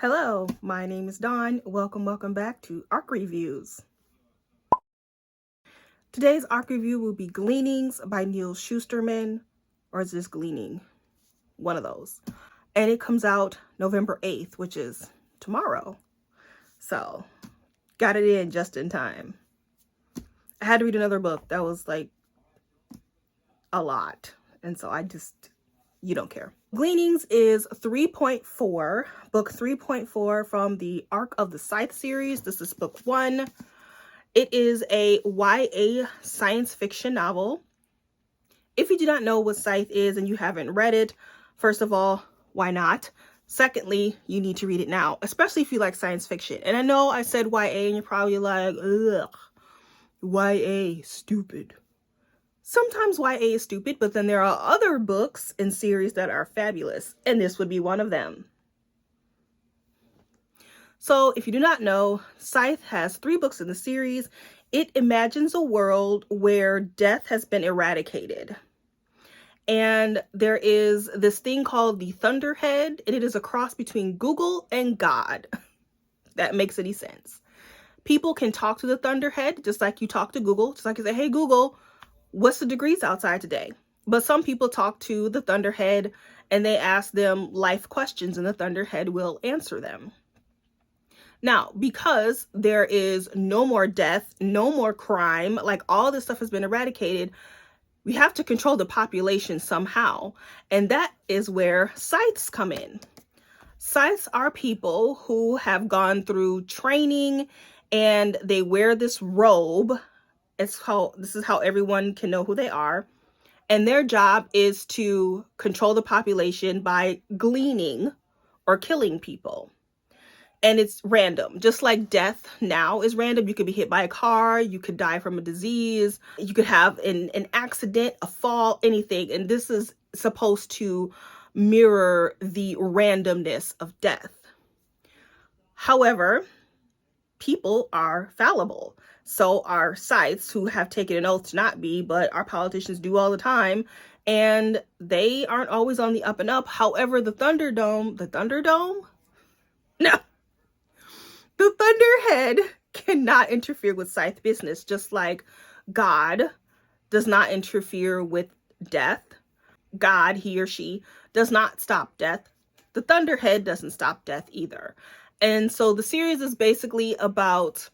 Hello, my name is Dawn. Welcome back to ARC Reviews. Today's ARC review will be Gleanings by Neil Shusterman, or is this Gleaning? One of those. And it comes out November 8th, which is tomorrow. So, got it in just in time. I had to read another book that was like a lot. And so you don't care. Gleanings is 3.4, book 3.4 from the Arc of the Scythe series. This is book 1. It is a YA science fiction novel. If you do not know what Scythe is and you haven't read it, first of all, why not? Secondly, you need to read it now, especially if you like science fiction. And I know I said YA and you're probably like, ugh, YA, stupid. Sometimes YA is stupid, but then there are other books and series that are fabulous, and this would be one of them. So if you do not know, Scythe has 3 books in the series. It imagines a world where death has been eradicated. And there is this thing called the Thunderhead, and it is a cross between Google and God. That makes any sense. People can talk to the Thunderhead just like you talk to Google, just like you say, hey Google, what's the degrees outside today? But some people talk to the Thunderhead and they ask them life questions and the Thunderhead will answer them. Now, because there is no more death, no more crime, like all this stuff has been eradicated, we have to control the population somehow. And that is where Scythes come in. Scythes are people who have gone through training and they wear this robe. This is how everyone can know who they are. And their job is to control the population by gleaning or killing people. And it's random, just like death now is random. You could be hit by a car, you could die from a disease, you could have an accident, a fall, anything. And this is supposed to mirror the randomness of death. However, people are fallible. So are Scythes, who have taken an oath to not be, but our politicians do all the time. And they aren't always on the up and up. However, the Thunderdome? No. The Thunderhead cannot interfere with Scythe business, just like God does not interfere with death. God, he or she, does not stop death. The Thunderhead doesn't stop death either. And so the series is basically about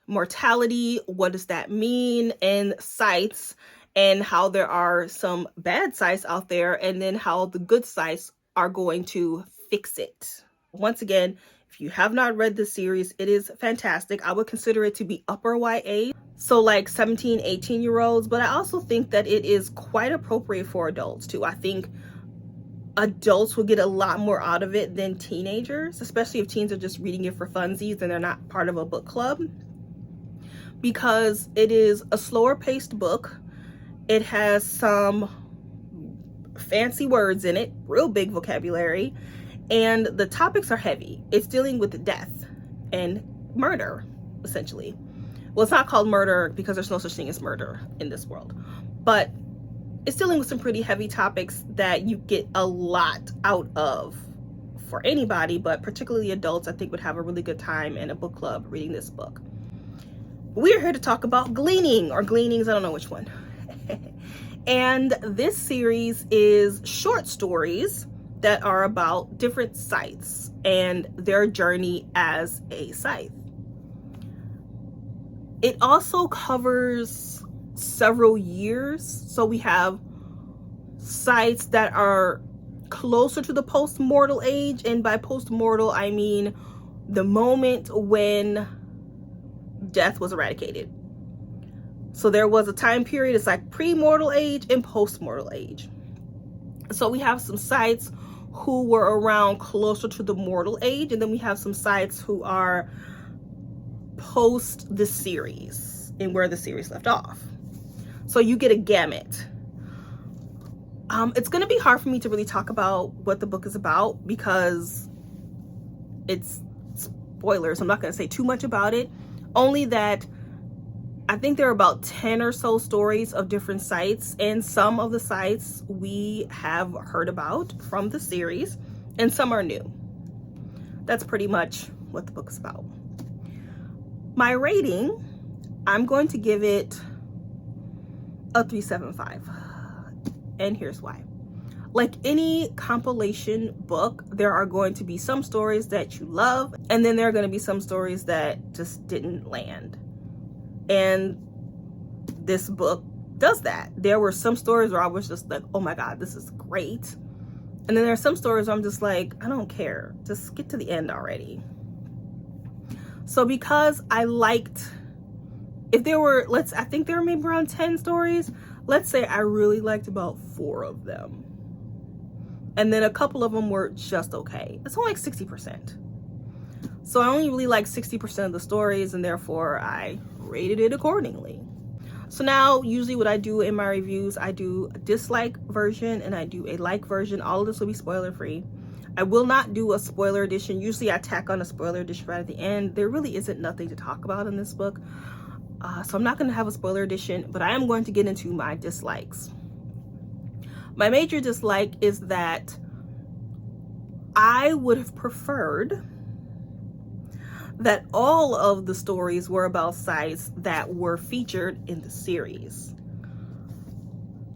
mortality, what does that mean, and Scythes, and how there are some bad Scythes out there, and then how the good Scythes are going to fix it. Once again, if you have not read this series, it is fantastic. I would consider it to be upper YA, so like 17, 18-year-olds, but I also think that it is quite appropriate for adults too. I think adults will get a lot more out of it than teenagers, especially if teens are just reading it for funsies and they're not part of a book club, because it is a slower paced book. It has some fancy words in it, real big vocabulary, and the topics are heavy. It's dealing with death and murder, essentially. Well, it's not called murder because there's no such thing as murder in this world, but it's dealing with some pretty heavy topics that you get a lot out of for anybody, but particularly adults, I think would have a really good time in a book club reading this book. We're here to talk about Gleaning or Gleanings, I don't know which one. And this series is short stories that are about different Scythes and their journey as a Scythe. It also covers several years. So we have Scythes that are closer to the post-mortal age. And by post-mortal, I mean the moment when death was eradicated. So there was a time period, it's like pre-mortal age and post-mortal age. So we have some Scythes who were around closer to the mortal age, and then we have some Scythes who are post the series and where the series left off. So you get a gamut. It's going to be hard for me to really talk about what the book is about because it's spoilers. I'm not going to say too much about it, only that I think there are about 10 or so stories of different Scythes, and some of the Scythes we have heard about from the series and some are new. that's pretty much what the book is about. My rating, I'm going to give it a 3.75. And here's why. Like any compilation book, there are going to be some stories that you love, and then there are going to be some stories that just didn't land. And this book does that. There were some stories where I was just like, oh my God, this is great. And then there are some stories where I'm just like, I don't care. Just get to the end already. So because I liked, if there were, I think there were maybe around 10 stories. Let's say I really liked about 4 of them. And then a couple of them were just okay. It's only like 60%. So I only really like 60% of the stories, and therefore I rated it accordingly. So now usually what I do in my reviews, I do a dislike version and I do a like version. All of this will be spoiler free. I will not do a spoiler edition. Usually I tack on a spoiler edition right at the end. There really isn't nothing to talk about in this book. So I'm not going to have a spoiler edition, but I am going to get into my dislikes. My major dislike is that I would have preferred that all of the stories were about Scythes that were featured in the series.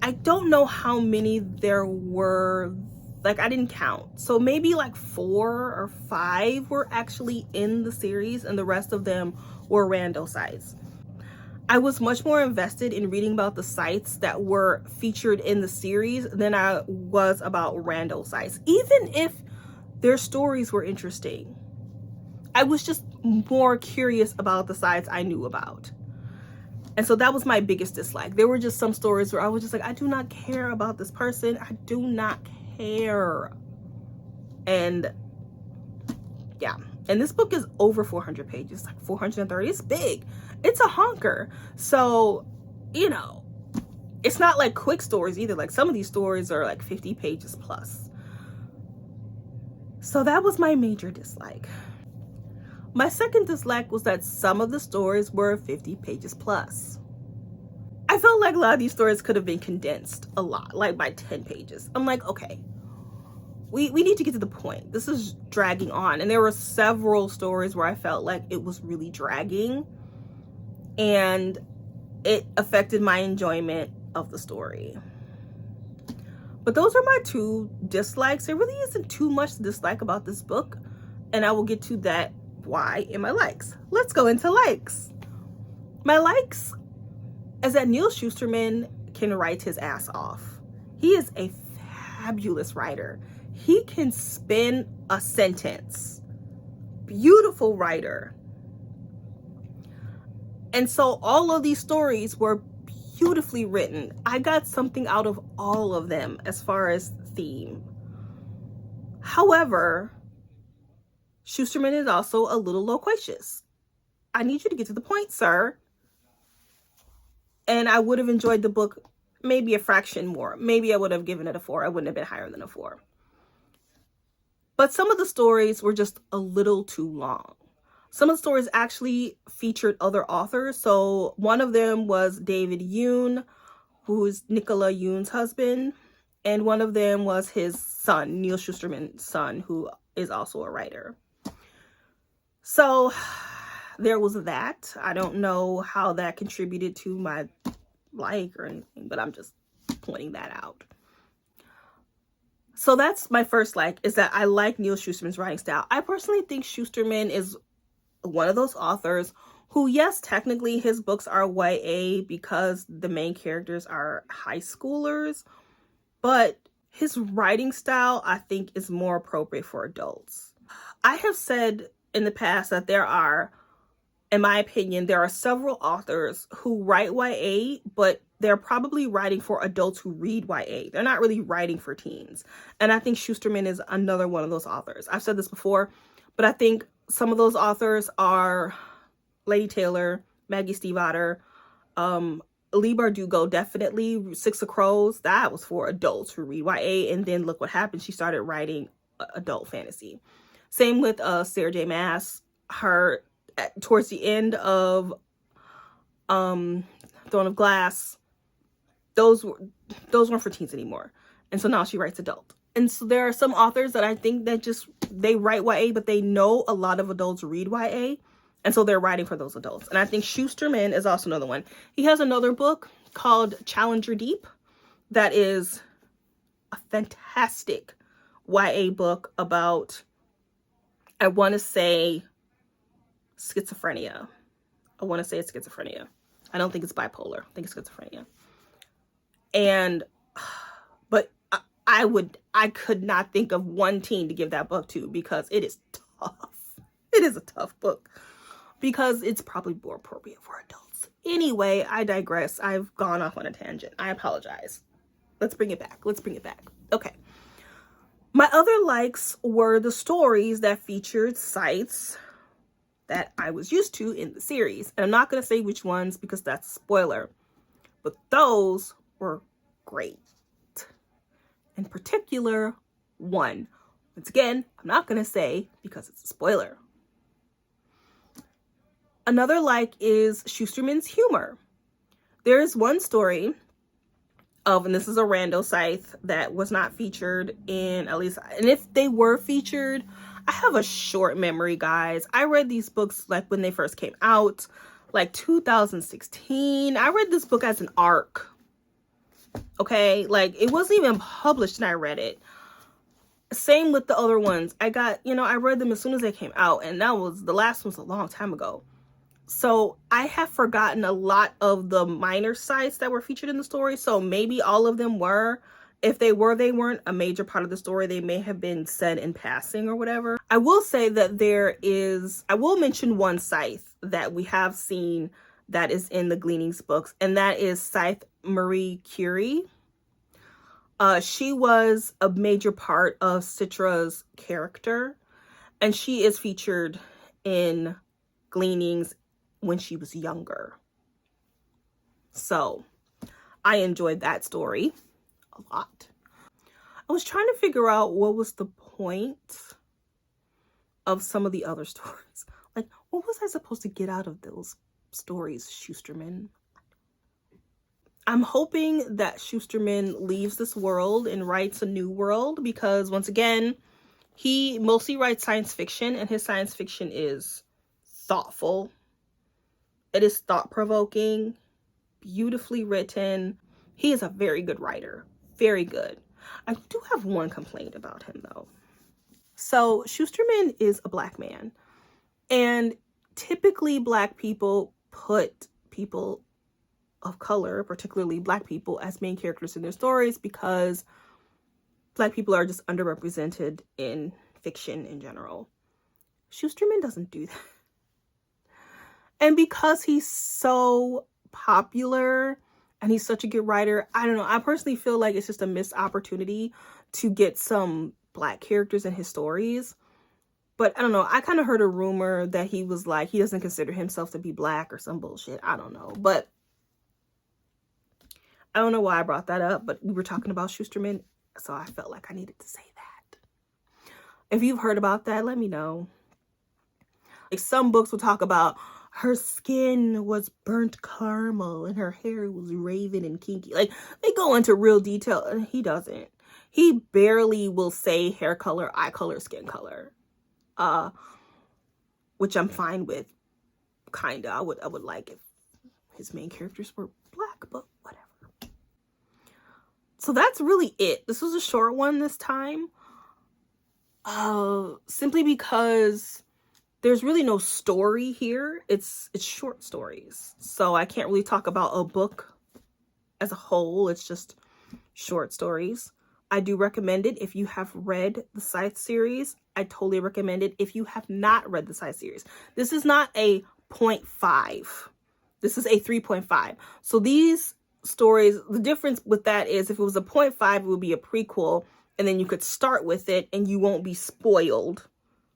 I don't know how many there were, like I didn't count. So maybe like 4 or 5 were actually in the series, and the rest of them were rando Scythes. I was much more invested in reading about the Scythes that were featured in the series than I was about rando Scythes, even if their stories were interesting. I was just more curious about the Scythes I knew about. And so that was my biggest dislike. There were just some stories where I was just like, I do not care about this person. I do not care. And yeah. And this book is over 400 pages, like 430. It's big. It's a honker. So, you know, it's not like quick stories either. Like some of these stories are like 50 pages plus. So that was my major dislike. My second dislike was that some of the stories were 50 pages plus. I felt like a lot of these stories could have been condensed a lot, like by 10 pages. I'm like, okay, we need to get to the point. This is dragging on. And there were several stories where I felt like it was really dragging, and it affected my enjoyment of the story. But those are my 2 dislikes. There really isn't too much to dislike about this book, and I will get to that why in my likes. Let's go into likes. My likes is that Neal Shusterman can write his ass off. He is a fabulous writer. He can spin a sentence. Beautiful writer. And so all of these stories were beautifully written. I got something out of all of them as far as theme. However, Shusterman is also a little loquacious. I need you to get to the point, sir. And I would have enjoyed the book maybe a fraction more. Maybe I would have given it a 4. I wouldn't have been higher than a 4. But some of the stories were just a little too long. Some of the stories actually featured other authors. So one of them was David Yoon, who's Nicola Yoon's husband. And one of them was his son, Neal Shusterman's son, who is also a writer. So there was that. I don't know how that contributed to my like or anything, but I'm just pointing that out. So that's my first like, is that I like Neal Shusterman's writing style. I personally think Shusterman is one of those authors who, yes, technically his books are YA because the main characters are high schoolers, but his writing style, I think, is more appropriate for adults. I have said in the past that there are, in my opinion, there are several authors who write YA, but they're probably writing for adults who read YA. They're not really writing for teens. And I think Shusterman is another one of those authors. I've said this before, but I think some of those authors are Lady Taylor, Maggie Stiefvater, Leigh Bardugo, definitely. Six of Crows, that was for adults who read YA. And then look what happened. She started writing adult fantasy. Same with Sarah J. Maas. Her, towards the end of Throne of Glass, those weren't for teens anymore. And so now she writes adult. And so there are some authors that I think that just, they write YA, but they know a lot of adults read YA. And so they're writing for those adults. And I think Schusterman is also another one. He has another book called Challenger Deep that is a fantastic YA book about, I want to say, schizophrenia. I want to say it's schizophrenia. I don't think it's bipolar. I think it's schizophrenia. And, but I could not think of one teen to give that book to, because it is tough. It is a tough book because it's probably more appropriate for adults. Anyway, I digress. I've gone off on a tangent. I apologize. Let's bring it back. Let's bring it back. Okay. My other likes were the stories that featured Scythes that I was used to in the series. And I'm not going to say which ones because that's a spoiler. But those were great. In particular, one. Once again, I'm not going to say because it's a spoiler. Another like is Schusterman's humor. There is one story of, and this is a rando Scythe, that was not featured in, at least, and if they were featured, I have a short memory, guys. I read these books like when they first came out, like 2016. I read this book as an arc. Okay, like it wasn't even published and I read it. Same with the other ones. I got, I read them as soon as they came out, and that was, the last one's a long time ago. So I have forgotten a lot of the minor sites that were featured in the story. So maybe all of them were. If they were, they weren't a major part of the story. They may have been said in passing or whatever. I will say that I will mention one Scythe that we have seen that is in the Gleanings books, and that is Scythe Marie Curie. She was a major part of Citra's character, and she is featured in Gleanings when she was younger. So I enjoyed that story a lot. I was trying to figure out what was the point of some of the other stories. Like, what was I supposed to get out of those stories, Schusterman? I'm hoping that Schusterman leaves this world and writes a new world, because once again, he mostly writes science fiction, and his science fiction is thoughtful. It is thought-provoking, beautifully written. He is a very good writer. Very good. I do have one complaint about him, though. So Schusterman is a Black man, and typically Black people put people of color, particularly Black people, as main characters in their stories because Black people are just underrepresented in fiction in general. Schusterman doesn't do that. And because he's so popular and he's such a good writer, I don't know, I personally feel like it's just a missed opportunity to get some Black characters in his stories. But I don't know, I kind of heard a rumor that he was like, he doesn't consider himself to be Black or some bullshit. I don't know. But I don't know why I brought that up, but we were talking about Schusterman, so I felt like I needed to say that. If you've heard about that, let me know. Like, some books will talk about her skin was burnt caramel and her hair was raven and kinky. Like, they go into real detail, and he doesn't. He barely will say hair color, eye color, skin color. Which I'm fine with, kinda. I would like if his main characters were Black, but whatever. So that's really it. This was a short one this time. Simply because there's really no story here. It's short stories. So I can't really talk about a book as a whole. It's just short stories. I do recommend it if you have read the Scythe series. I totally recommend it if you have not read the Scythe series. This is not a 0.5. This is a 3.5. So these stories, the difference with that is if it was a 0.5, it would be a prequel, and then you could start with it and you won't be spoiled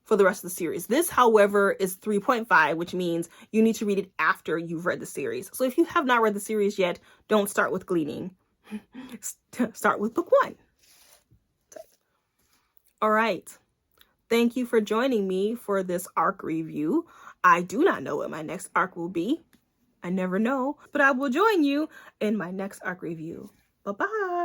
for the rest of the series. This, however, is 3.5, which means you need to read it after you've read the series. So if you have not read the series yet, don't start with Gleaning. Start with book 1. All right. Thank you for joining me for this arc review. I do not know what my next arc will be. I never know, but I will join you in my next arc review. Bye-bye.